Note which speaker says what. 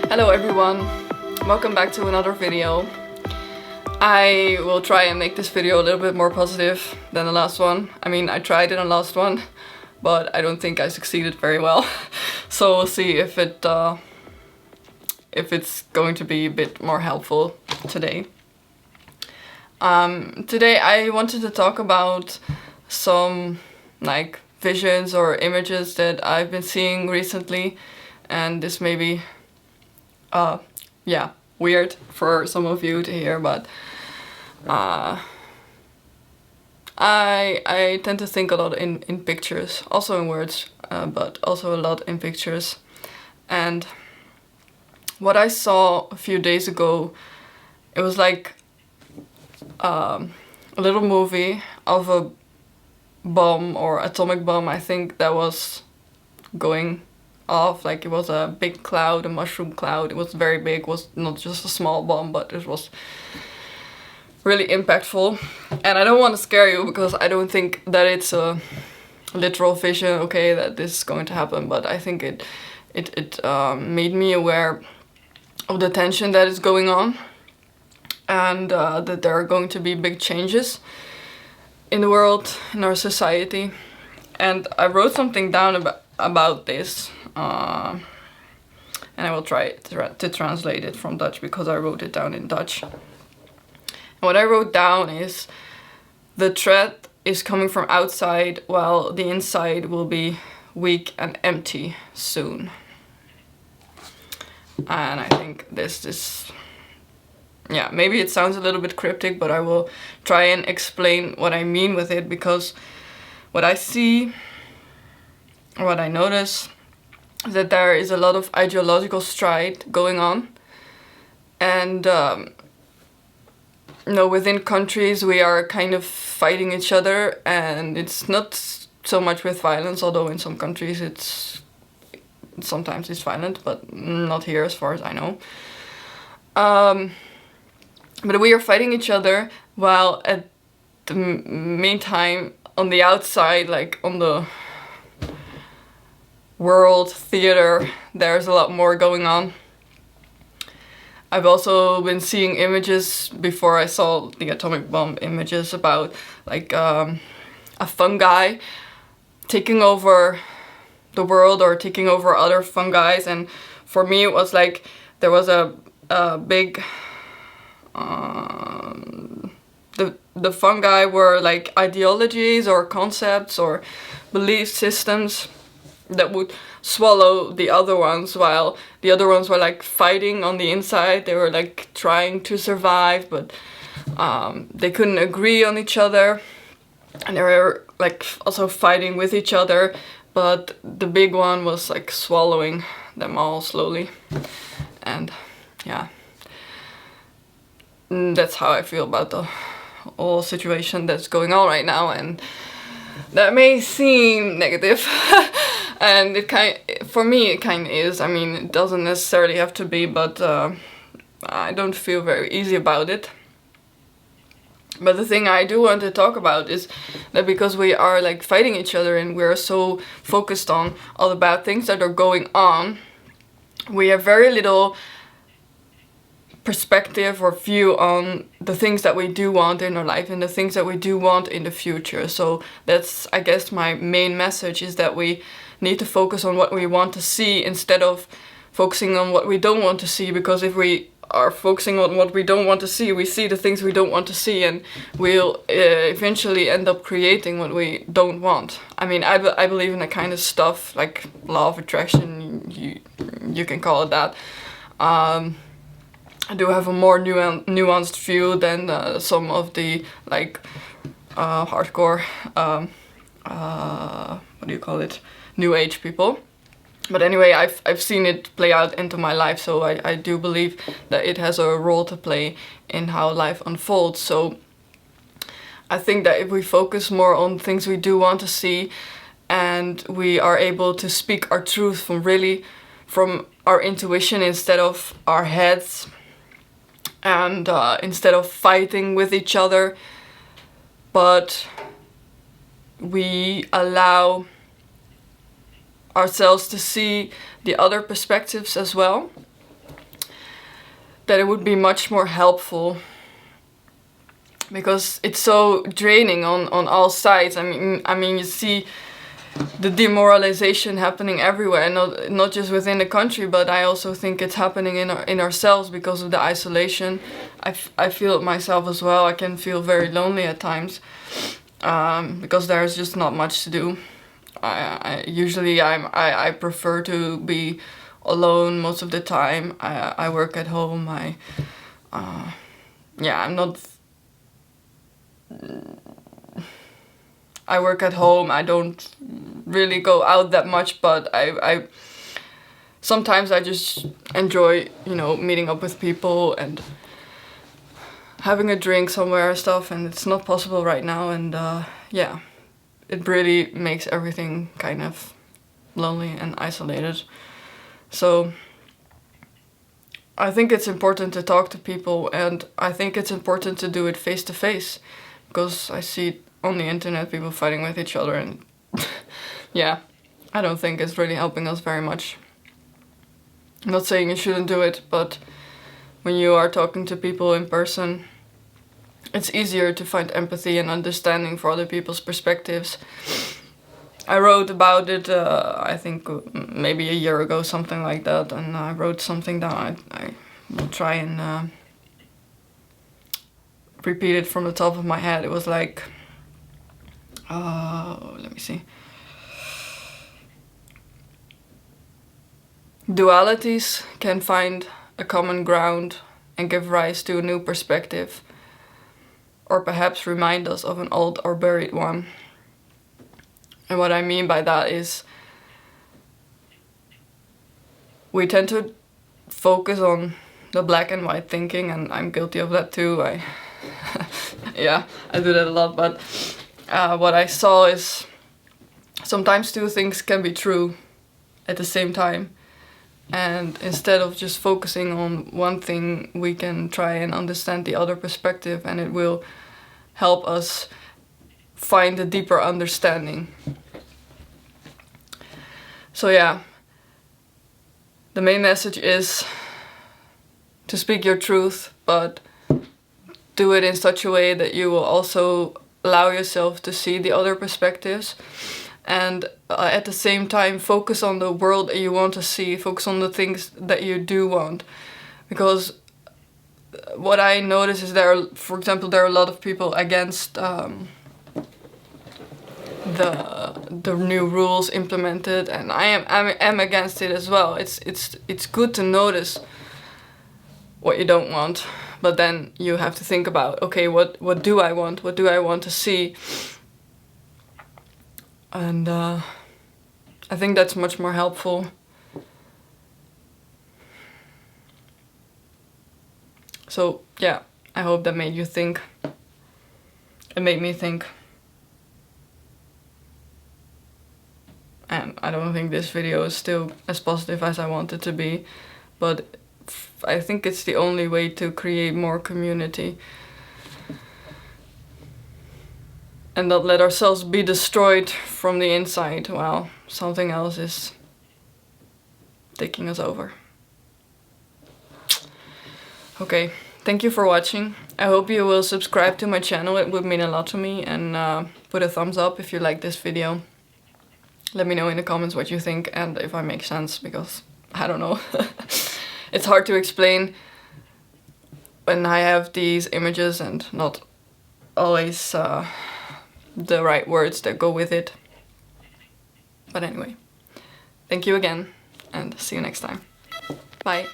Speaker 1: Hello everyone, welcome back to another video. I will try and make this video a little bit more positive than the last one. I mean, I tried in the last one, but I don't think I succeeded very well. So we'll see if it's going to be a bit more helpful today. Today I wanted to talk about some like visions or images that I've been seeing recently, and this may be yeah, weird for some of you to hear, but I tend to think a lot in pictures, also in words, but also a lot in pictures. And what I saw a few days ago, it was like a little movie of a bomb or atomic bomb, I think, that was going off. Like, it was a big cloud, a mushroom cloud. It was very big. It was not just a small bomb, but it was really impactful. And I don't want to scare you, because I don't think that it's a literal vision, okay, that this is going to happen, but I think it made me aware of the tension that is going on, and that there are going to be big changes in the world, in our society. And I wrote something down about this, and I will try to translate it from Dutch, because I wrote it down in Dutch. And what I wrote down is, the threat is coming from outside, while the inside will be weak and empty soon. And I think this is, yeah, maybe it sounds a little bit cryptic, but I will try and explain what I mean with it, because what I see, what I notice, is that there is a lot of ideological strife going on. And within countries we are kind of fighting each other, and it's not so much with violence, although in some countries sometimes it's violent, but not here as far as I know. But we are fighting each other, while at the meantime, on the outside, like on the world theater, there's a lot more going on. I've also been seeing images, before I saw the atomic bomb images, about like a fungi taking over the world, or taking over other fungi. And for me it was like there was a big the fungi were like ideologies or concepts or belief systems that would swallow the other ones, while the other ones were like fighting on the inside. They were like trying to survive, but they couldn't agree on each other, and they were like also fighting with each other, but the big one was like swallowing them all slowly. And yeah, that's how I feel about the whole situation that's going on right now. And that may seem negative, and for me it kind of is. I mean, it doesn't necessarily have to be, but I don't feel very easy about it. But the thing I do want to talk about is that because we are like fighting each other, and we're so focused on all the bad things that are going on, we have very little perspective or view on the things that we do want in our life, and the things that we do want in the future. So that's, I guess, my main message, is that we need to focus on what we want to see, instead of focusing on what we don't want to see. Because if we are focusing on what we don't want to see, we see the things we don't want to see, and we'll eventually end up creating what we don't want. I mean, I believe in that kind of stuff, like law of attraction, you can call it that. I do have a more nuanced view than some of the like hardcore, what do you call it, New Age people. But anyway, I've seen it play out into my life, so I do believe that it has a role to play in how life unfolds. So I think that if we focus more on things we do want to see, and we are able to speak our truth from our intuition instead of our heads, and instead of fighting with each other, but we allow ourselves to see the other perspectives as well, that it would be much more helpful, because it's so draining on all sides. I mean, you see the demoralization happening everywhere, not just within the country, but I also think it's happening in ourselves because of the isolation. I feel it myself as well. I can feel very lonely at times, because there's just not much to do. I prefer to be alone most of the time. I work at home. I work at home. I don't really go out that much, but I sometimes I just enjoy, meeting up with people and having a drink somewhere and stuff, and it's not possible right now, and yeah, it really makes everything kind of lonely and isolated. So I think it's important to talk to people, and I think it's important to do it face to face, because I see on the internet people fighting with each other, and yeah, I don't think it's really helping us very much. I'm not saying you shouldn't do it, but when you are talking to people in person, it's easier to find empathy and understanding for other people's perspectives. I wrote about it, I think maybe a year ago, something like that, and I wrote something down. I will try and repeat it from the top of my head. It was like, let me see. Dualities can find a common ground and give rise to a new perspective, or perhaps remind us of an old or buried one. And what I mean by that is, we tend to focus on the black and white thinking, and I'm guilty of that too. Yeah, I do that a lot, but what I saw is sometimes two things can be true at the same time. And instead of just focusing on one thing, we can try and understand the other perspective, and it will help us find a deeper understanding. So yeah, the main message is to speak your truth, but do it in such a way that you will also allow yourself to see the other perspectives, and at the same time focus on the world that you want to see, focus on the things that you do want. Because what I notice is for example, there are a lot of people against the new rules implemented, and I am against it as well. It's good to notice what you don't want, but then you have to think about, okay, what do I want? What do I want to see? And I think that's much more helpful. So yeah, I hope that made you think. It made me think. And I don't think this video is still as positive as I want it to be, but I think it's the only way to create more community. And not let ourselves be destroyed from the inside while something else is taking us over. Okay, thank you for watching. I hope you will subscribe to my channel. It would mean a lot to me. And put a thumbs up if you like this video. Let me know in the comments what you think and if I make sense, because I don't know. It's hard to explain when I have these images and not always the right words that go with it. But anyway, thank you again, and see you next time. Bye.